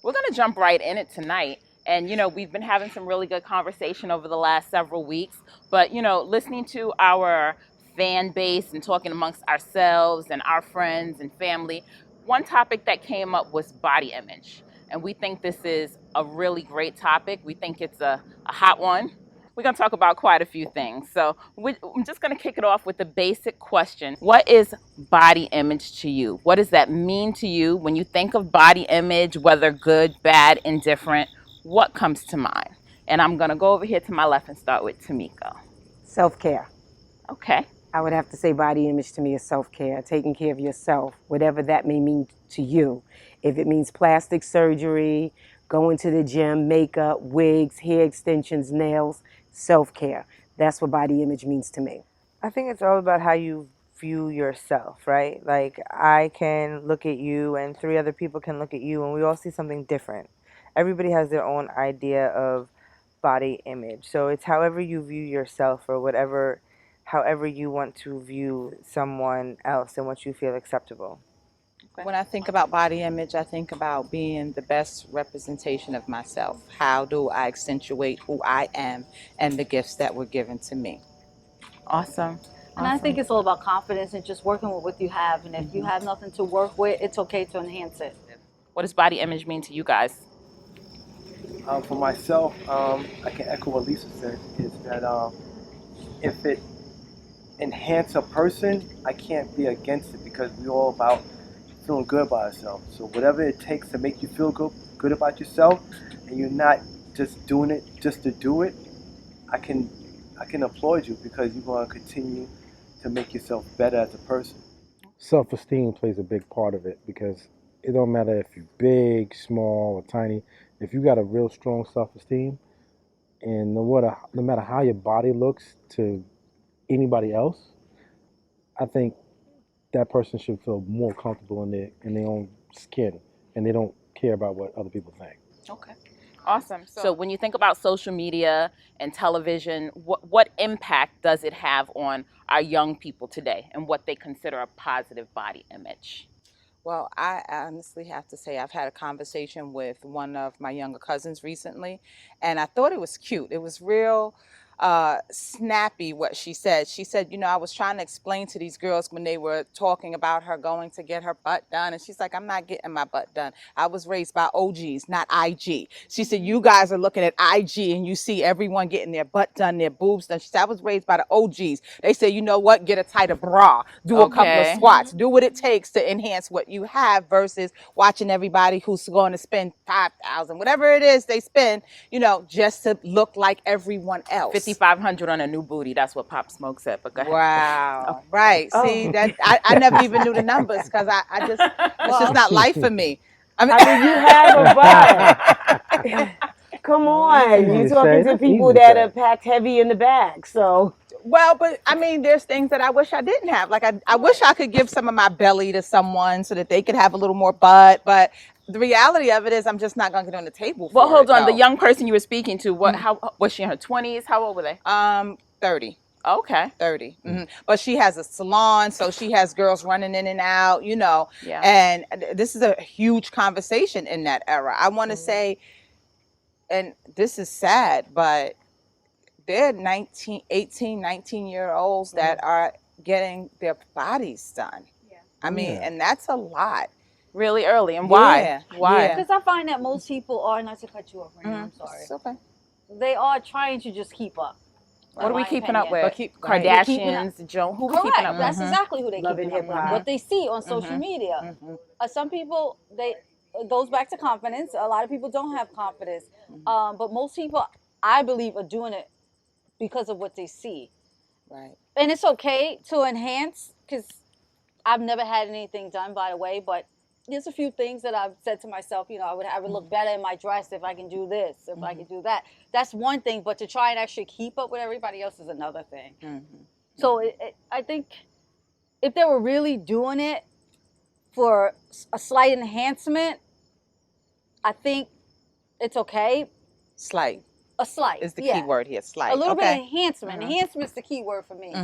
We're going to jump right in it tonight. And, we've been having some really good conversation over the last several weeks. But, listening to our fan base and talking amongst ourselves and our friends and family, one topic that came up was body image. And we think this is a really great topic. We think it's a hot one. We're going to talk about quite a few things. So I'm just going to kick it off with the basic question. What is body image to you? What does that mean to you when you think of body image, whether good, bad, indifferent? What comes to mind? And I'm going to go over here to my left and start with Tamika. Self-care. Okay. I would have to say body image to me is self-care, taking care of yourself, whatever that may mean to you. If it means plastic surgery, going to the gym, makeup, wigs, hair extensions, nails, self-care. That's what body image means to me. I think it's all about how you view yourself, right? Like I can look at you and three other people can look at you and we all see something different. Everybody has their own idea of body image. So it's however you view yourself or however you want to view someone else and what you feel acceptable. When I think about body image, I think about being the best representation of myself. How do I accentuate who I am and the gifts that were given to me? Awesome. And I think it's all about confidence and just working with what you have. And if you have nothing to work with, it's okay to enhance it. What does body image mean to you guys? For myself, I can echo what Lisa said, is that if it enhance a person, I can't be against it because we're all about feeling good about ourselves. So whatever it takes to make you feel good about yourself, and you're not just doing it just to do it, I can applaud you because you're going to continue to make yourself better as a person. Self-esteem plays a big part of it because it don't matter if you're big, small, or tiny. If you got a real strong self-esteem, and no matter how your body looks to anybody else, I think that person should feel more comfortable in their own skin, and they don't care about what other people think. Okay. Awesome. So when you think about social media and television, what impact does it have on our young people today and what they consider a positive body image? Well, I honestly have to say I've had a conversation with one of my younger cousins recently, and I thought it was cute. It was real snappy what she said. She said, I was trying to explain to these girls when they were talking about her going to get her butt done, and she's like, I'm not getting my butt done. I was raised by OGs, not IG. She said, you guys are looking at IG and you see everyone getting their butt done, their boobs done. She said, I was raised by the OGs. They say, you know what, get a tighter bra, do a couple of Okay. squats, do what it takes to enhance what you have versus watching everybody who's going to spend 5,000, whatever it is they spend, just to look like everyone else. 5,500 on a new booty. That's what Pop Smoke said. But go ahead. Wow. Right. See, that I never even knew the numbers because I just, it's just not life for me. I mean, you have a butt. Come on. Easy You're to talking say. to people Easy to that say. are packed heavy in the back. So, Well, but I mean, there's things that I wish I didn't have. Like I wish I could give some of my belly to someone so that they could have a little more butt. But the reality of it is I'm just not going to get on the table for Well, hold it, on. The though. young person you were speaking to, how was she in her 20s? How old were they? 30. Okay. 30. But she has a salon, so she has girls running in and out, Yeah. and this is a huge conversation in that era. I want to say, and this is sad, but they're 19 year olds that are getting their bodies done. Yeah. I mean, and that's a lot. Really early. And why? Yeah, Why? yeah. Because I find that most people are, not to cut you off, Raina, I'm sorry. It's okay. They are trying to just keep up. What are we my keeping up opinion. with? But keep- Kardashians, Joan. Who we Correct. keeping up with? That's exactly who they Love keeping and up with. hip-hop. What they see on social media. Some people, it goes back to confidence. A lot of people don't have confidence. But most people, I believe, are doing it because of what they see. Right. And it's okay to enhance, because I've never had anything done, by the way, but there's a few things that I've said to myself, I would look better in my dress if I can do this, if I can do that. That's one thing, but to try and actually keep up with everybody else is another thing. So I think if they were really doing it for a slight enhancement, I think it's okay. Slight A slight is the yeah. key word here. Slight. A little bit of Okay. enhancement. Enhancement's the key word for me.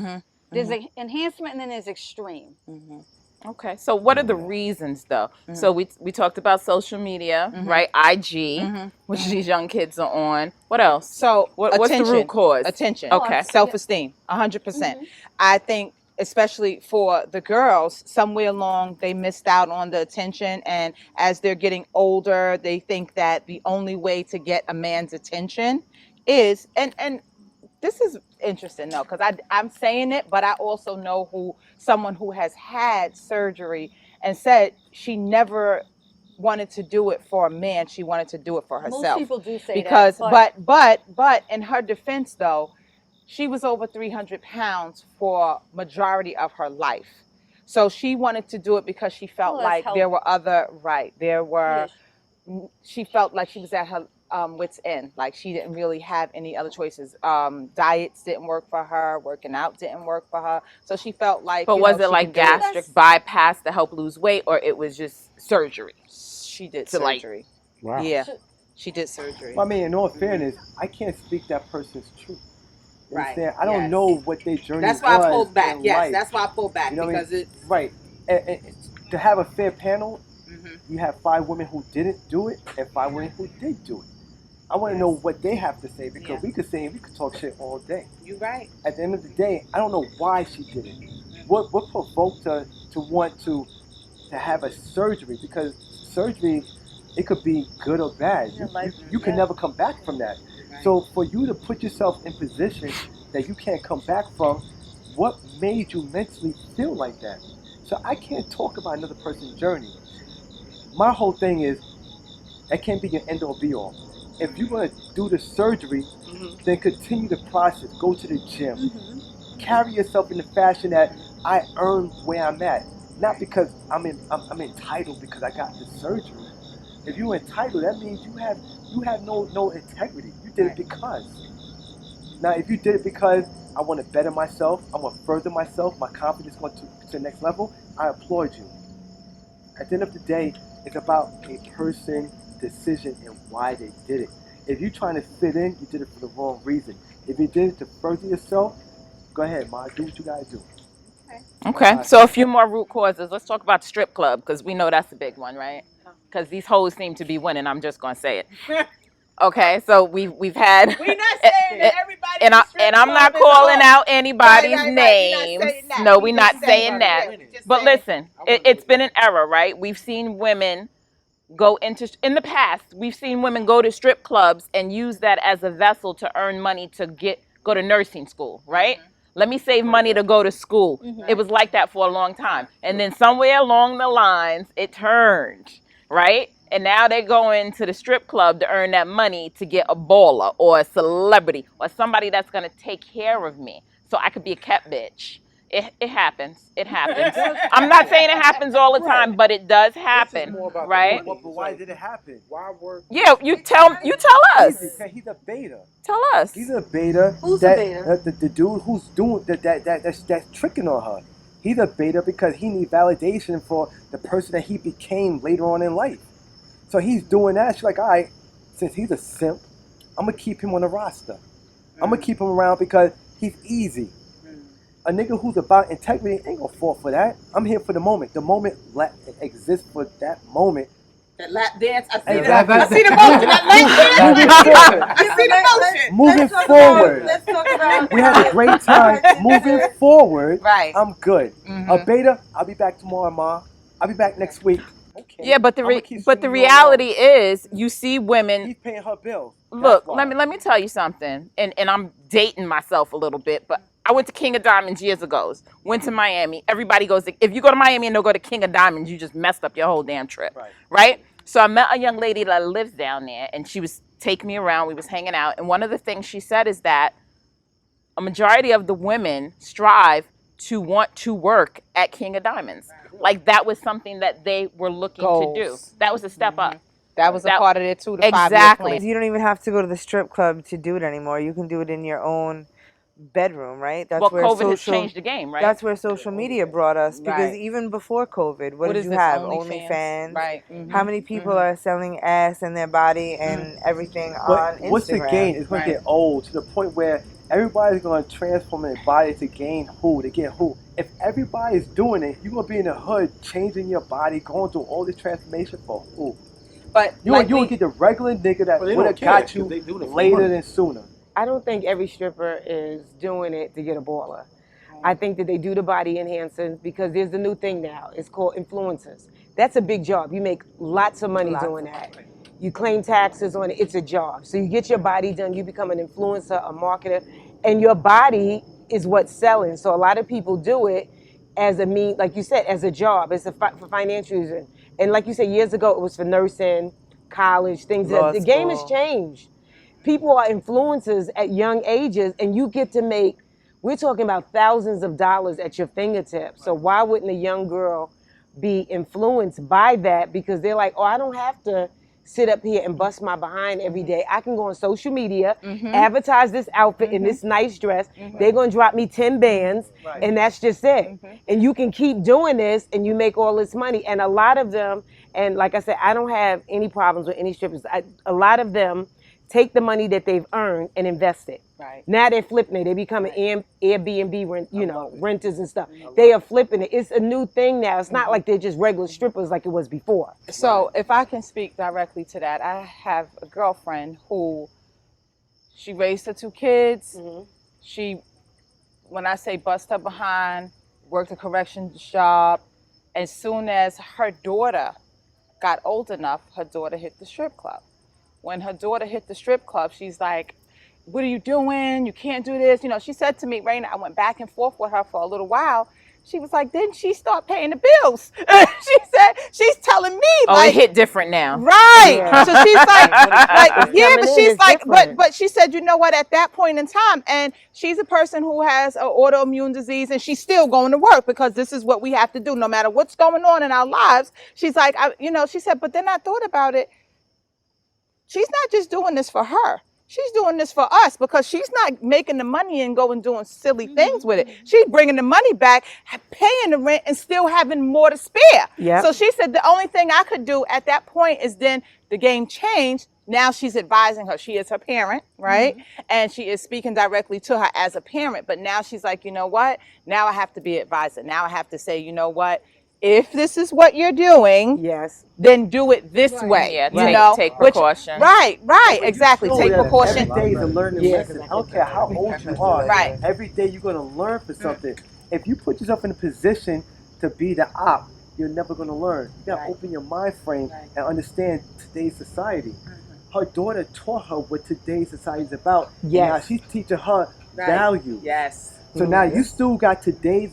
There's enhancement and then there's extreme. Okay, so what are the reasons though? So we talked about social media, right? IG, which these young kids are on. What else? So What's the root cause? Attention. Okay. Self-esteem, 100%. I think especially for the girls, somewhere along they missed out on the attention, and as they're getting older, they think that the only way to get a man's attention is and this is interesting though, because I'm saying it, but I also know someone who has had surgery and said she never wanted to do it for a man. She wanted to do it for herself. Most people do say because that. but in her defense though, she was over 300 pounds for majority of her life. So she wanted to do it because she felt Well, that's like there were other there were Yeah. she felt like she was at her wit's end. Like she didn't really have any other choices. Diets didn't work for her. Working out didn't work for her. So she felt like. But was it like gastric bypass to help lose weight, or it was just surgery? She did To, like- surgery. Wow. Yeah, she did surgery. Well, I mean, in all fairness, I can't speak that person's truth. You Right, understand? I don't yes. know what their journey That's why I was pulled back. in Yes, life. that's why I pulled back You know what I because mean? it's. Right. And to have a fair panel, you have 5 women who didn't do it and 5 women who did do it. I want to know what they have to say because we could talk shit all day. You're right. At the end of the day, I don't know why she did it. What provoked her to want to have a surgery? Because surgery, it could be good or bad. You can never come back from that. Right. So for you to put yourself in position that you can't come back from, what made you mentally feel like that? So I can't talk about another person's journey. My whole thing is, it can't be your end all be all. If you're going to do the surgery, then continue the process. Go to the gym. Carry yourself in the fashion that I earned where I'm at. Not because I'm entitled because I got the surgery. If you're entitled, that means you have no integrity. You did it because. Now, if you did it because I want to better myself, I want to further myself, my confidence went to the next level, I applaud you. At the end of the day, it's about a person's decision and why they did it. If you're trying to fit in, you did it for the wrong reason. If you did it to further yourself, go ahead, Ma, do what you gotta do. Okay, so a few more root causes. Let's talk about the strip club because we know that's a big one, right? Because these hoes seem to be winning. I'm just gonna say it. Okay, so we've had. We're not saying that everybody. and I'm not calling out anybody's names. No, we're not saying that. But listen, it's been an era, right? We've seen women in the past. We've seen women go to strip clubs and use that as a vessel to earn money to go to nursing school, right? Let me save money to go to school. It was like that for a long time. And then somewhere along the lines, it turned, right? And now they're going to the strip club to earn that money to get a baller or a celebrity or somebody that's going to take care of me so I could be a cat bitch. It happens. It happens. I'm not saying it happens all the time, but it does happen, right? But why did it happen? Why were? Yeah, you tell us. He's a beta. Tell us. He's a beta. Who's a beta? The dude who's doing that's tricking on her. He's a beta because he needs validation for the person that he became later on in life. So he's doing that. She's like, all right, since he's a simp, I'm gonna keep him on the roster. I'm gonna keep him around because he's easy. A nigga who's about integrity ain't gonna fall for that. I'm here for the moment. The moment exists for that moment. That lap dance. I see Exactly. I see the motion. That Moving forward. I see the motion. Moving forward. Let's talk about. We had a great time. Moving forward. Right. I'm good. A beta, I'll be back tomorrow, Ma. I'll be back next week. Okay. Yeah, but I'ma keep the seeing you reality around. is you see women. He's paying her bills. Look, That's why. let me tell you something, and I'm dating myself a little bit, but I went to King of Diamonds years ago. Went to Miami. Everybody goes if you go to Miami and don't go to King of Diamonds, you just messed up your whole damn trip, right? So I met a young lady that lives down there, and she was taking me around. We was hanging out, and one of the things she said is that a majority of the women strive to want to work at King of Diamonds. Like that was something that they were looking to do. That was a step up. That was a part of their 2 to 5 year Exactly. plan. You don't even have to go to the strip club to do it anymore. You can do it in your own bedroom, right? That's Well, where COVID has changed the game, right? That's where social media brought us because Right. even before COVID, what did is you this, have? OnlyFans? OnlyFans. Right. How many people are selling ass and their body and everything on But Instagram? what's the gain? It's going to get old to the point where everybody's going to transform their body to gain who, to get who. If everybody's doing it, you're going to be in the hood changing your body, going through all this transformation for who? But You like would get the regular nigga that Well, they would don't have care, got 'cause you they doing it for later money. than sooner. I don't think every stripper is doing it to get a baller. I think that they do the body enhancers because there's a new thing now. It's called influencers. That's a big job. You make lots of money doing that. You claim taxes on it. It's a job. So you get your body done. You become an influencer, a marketer, and your body is what's selling. So a lot of people do it as a mean, like you said, as a job, as a for financial reason. And like you said, years ago it was for nursing, college, things. Law The game has school. changed. People are influencers at young ages, and you get to make. We're talking about thousands of dollars at your fingertips. So why wouldn't a young girl be influenced by that? Because they're like, oh, I don't have to sit up here and bust my behind every day. I can go on social media, advertise this outfit in this nice dress. They're going to drop me 10 bands, and that's just it. And you can keep doing this, and you make all this money. And a lot of them, and like I said, I don't have any problems with any strippers. A lot of them take the money that they've earned and invest it. Right. Now they're flipping it. They becoming Airbnb renters and stuff. They are flipping it. It's a new thing now. It's not like they're just regular strippers like it was before. So if I can speak directly to that, I have a girlfriend who she raised her 2 kids. She, when I say bust her behind, worked a corrections job. As soon as her daughter got old enough, her daughter hit the strip club. When her daughter hit the strip club, she's like, what are you doing? You can't do this. She said to me, Raina, I went back and forth with her for a little while. She was like, didn't she start paying the bills? She said, she's telling me, Oh, like, it hit different now. right. Yeah. So she's like, yeah, coming but in, she's it's like, different. but she said, you know what, at that point in time, and she's a person who has an autoimmune disease, and she's still going to work because this is what we have to do no matter what's going on in our lives. She's like, she said, but then I thought about it. She's not just doing this for her. She's doing this for us because she's not making the money and going doing silly things with it. She's bringing the money back, paying the rent, and still having more to spare. Yep. So she said the only thing I could do at that point is then the game changed. Now she's advising her. She is her parent, right? And she is speaking directly to her as a parent. But now she's like, you know what? Now I have to be an advisor. Now I have to say, you know what? If this is what you're doing, Yes. then do it this way. Yeah, take precaution. Right, exactly. Show Take that precaution. Every day is a learning lesson. I don't care how old you are. Right. Every day you're going to learn for something. If you put yourself in a position to be the op, you're never going to learn. You got to open your mind frame and understand today's society. Her daughter taught her what today's society is about. Yes. And now she's teaching her value. Yes. So now you still got today's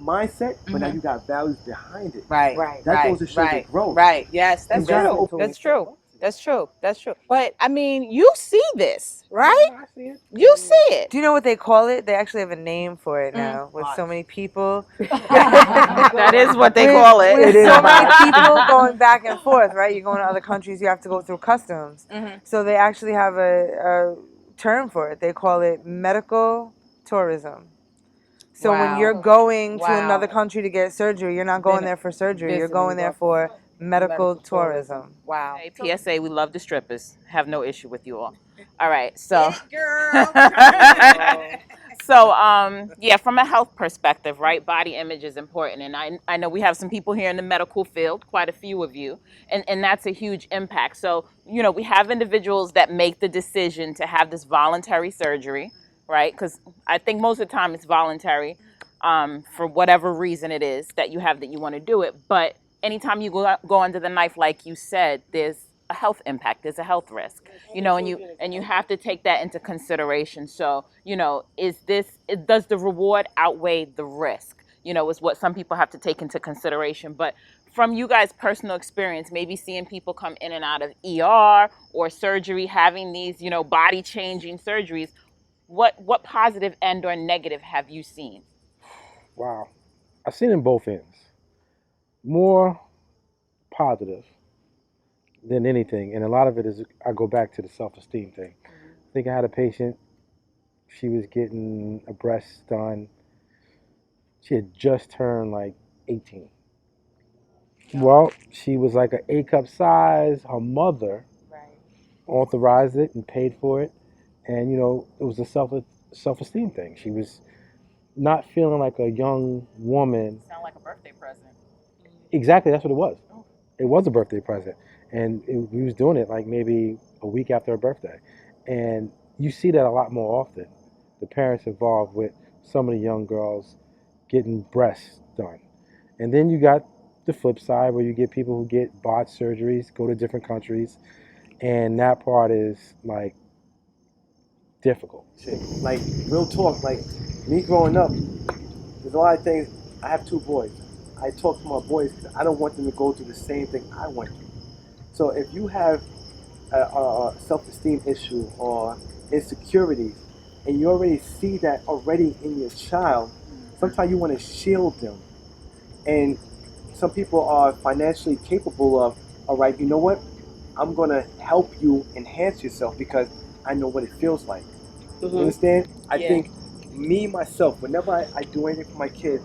mindset, but now you got values behind it. Right. That goes to show the growth. Right. Yes, that's You gotta true. open That's true. That's true. But I mean, you see this, right? You see it. Do you know what they call it? They actually have a name for it now. With so many people, That is what they call it. with so many people going back and forth, right? You go into other countries, you have to go through customs. So they actually have a term for it. They call it medical tourism. So when you're going to another country to get surgery, you're not going there for surgery. You're going there for medical tourism. Wow. Hey, PSA, we love the strippers. Have no issue with you all. All right, so yeah, from a health perspective, right? Body image is important, and I know we have some people here in the medical field, quite a few of you, and that's a huge impact. So we have individuals that make the decision to have this voluntary surgery, right? Because I think most of the time it's voluntary, for whatever reason it is that you have that you want to do it. But anytime you go under the knife, like you said, there's a health impact, there's a health risk, and you have to take that into consideration. So, does the reward outweigh the risk? Is what some people have to take into consideration. But from you guys' personal experience, maybe seeing people come in and out of ER or surgery, having these, body changing surgeries, what positive and or negative have you seen? Wow. I've seen it in both ends. More positive than anything. And a lot of it is, I go back to the self-esteem thing. I think I had a patient, she was getting a breast done. She had just turned like 18. Well, she was like an A-cup size. Her mother authorized it and paid for it. And, it was a self-esteem thing. She was not feeling like a young woman. Sound like a birthday present. Exactly, that's what it was. It was a birthday present, and we was doing it like maybe a week after her birthday, and you see that a lot more often. The parents involved with some of the young girls getting breasts done, and then you got the flip side where you get people who get botched surgeries, go to different countries, and that part is like difficult. Shit. Like real talk, like me growing up, there's a lot of things. I have two boys. I talk to my boys because I don't want them to go through the same thing I went through. So if you have a self-esteem issue or insecurities, and you already see that already in your child, sometimes you want to shield them. And some people are financially capable of, all right, you know what? I'm going to help you enhance yourself because I know what it feels like. You understand? I Yeah. think me, myself, whenever I do anything for my kids,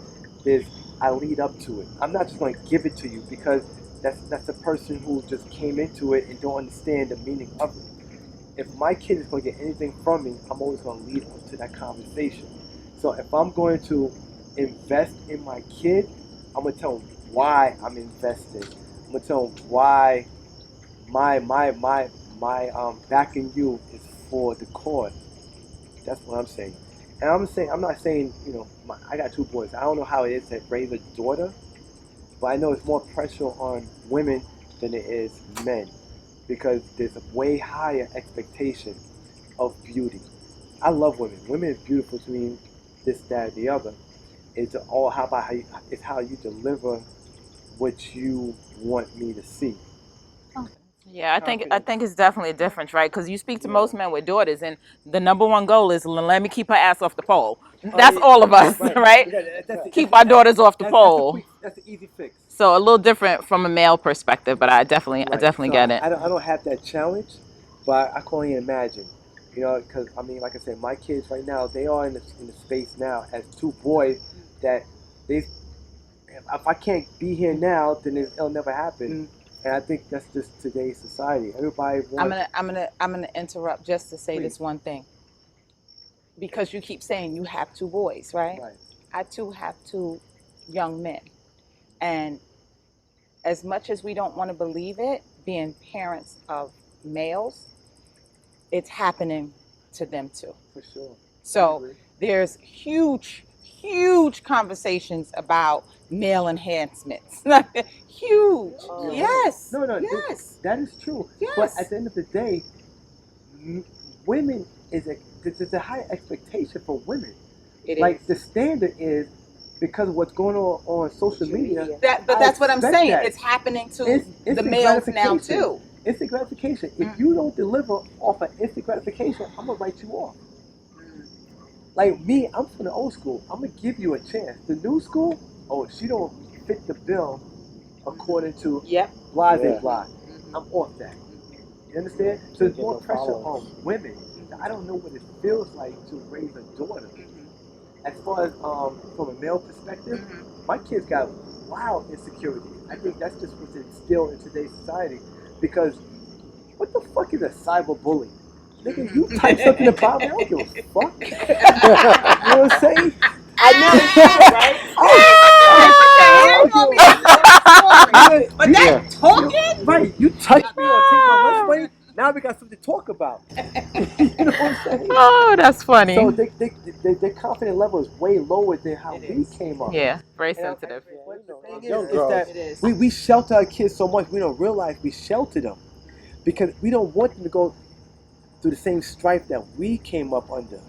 I lead up to it. I'm not just going to give it to you because that's a person who just came into it and don't understand the meaning of it. If my kid is going to get anything from me, I'm always going to lead up to that conversation. So if I'm going to invest in my kid, I'm going to tell him why I'm investing. I'm going to tell him why my backing you is for the cause. That's what I'm saying. And I'm not saying, I got two boys. I don't know how it is to raise a daughter, but I know it's more pressure on women than it is men because there's a way higher expectation of beauty. I love women. Women is beautiful to me, this, that, the other. It's all it's how you deliver what you want me to see. Yeah, I think it's definitely a difference, right? Because you speak to most men with daughters, and the number one goal is let me keep her ass off the pole. That's all of us, right? Keep our daughters off the pole. That's the easy fix. So a little different from a male perspective, but I definitely So get it. I don't have that challenge, but I can only imagine. Because like I said, my kids right now, they are in the space now as two boys that if I can't be here now, then it'll never happen. And I think that's just today's society. Everybody wants. I'm gonna interrupt just to say this one thing. Because you keep saying you have two boys, right? Right. I too have two young men. And as much as we don't want to believe it, being parents of males, it's happening to them too. For sure. So there's huge conversations about male enhancements. Huge. Yes. No. Yes. That is true. Yes. But at the end of the day, women there's a high expectation for women. It Like is. the standard is because of what's going on social media. But I that's what I'm expect saying. that. It's happening to Instant the males now gratification. too. Instant gratification. If you don't deliver off of instant gratification, I'm gonna write you off. Like me, I'm from the old school. I'm gonna give you a chance. The new school, she don't fit the bill according to Yep. blase Yeah. blah. I'm off that. You understand? So there's Get more no pressure followers. on women. I don't know what it feels like to raise a daughter. As far as from a male perspective, my kids got wild insecurity. I think that's just what's instilled in today's society. Because what the fuck is a cyber bully? Nigga, you type something about me, I don't give a fuck. You know what I'm saying? I know, right? But that talking? Right, you touched me or take my lunch money. Now we got something to talk about. You know what I'm saying? Oh, that's funny. So their confidence level is way lower than how we came up. Yeah, very And sensitive. But the thing Young is girls. that It is. we shelter our kids so much we don't realize we shelter them because we don't want them to go through the same strife that we came up under.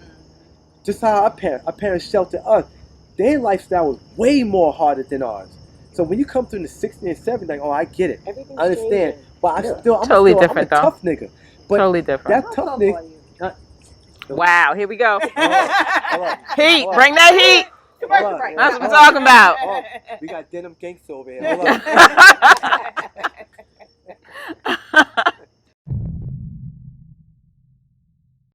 Just how our parents sheltered us. Their lifestyle was way more harder than ours. So when you come through in the 60s and 70s, like, I get it. I understand. But I'm Totally I'm different, a though. tough nigga. But Totally different. that tough nigga. Wow, here we go. Hold on. Heat, Hold on. bring that heat. Hold on. That's what I'm talking about. Hold on. We got denim gangster over here. Hold on.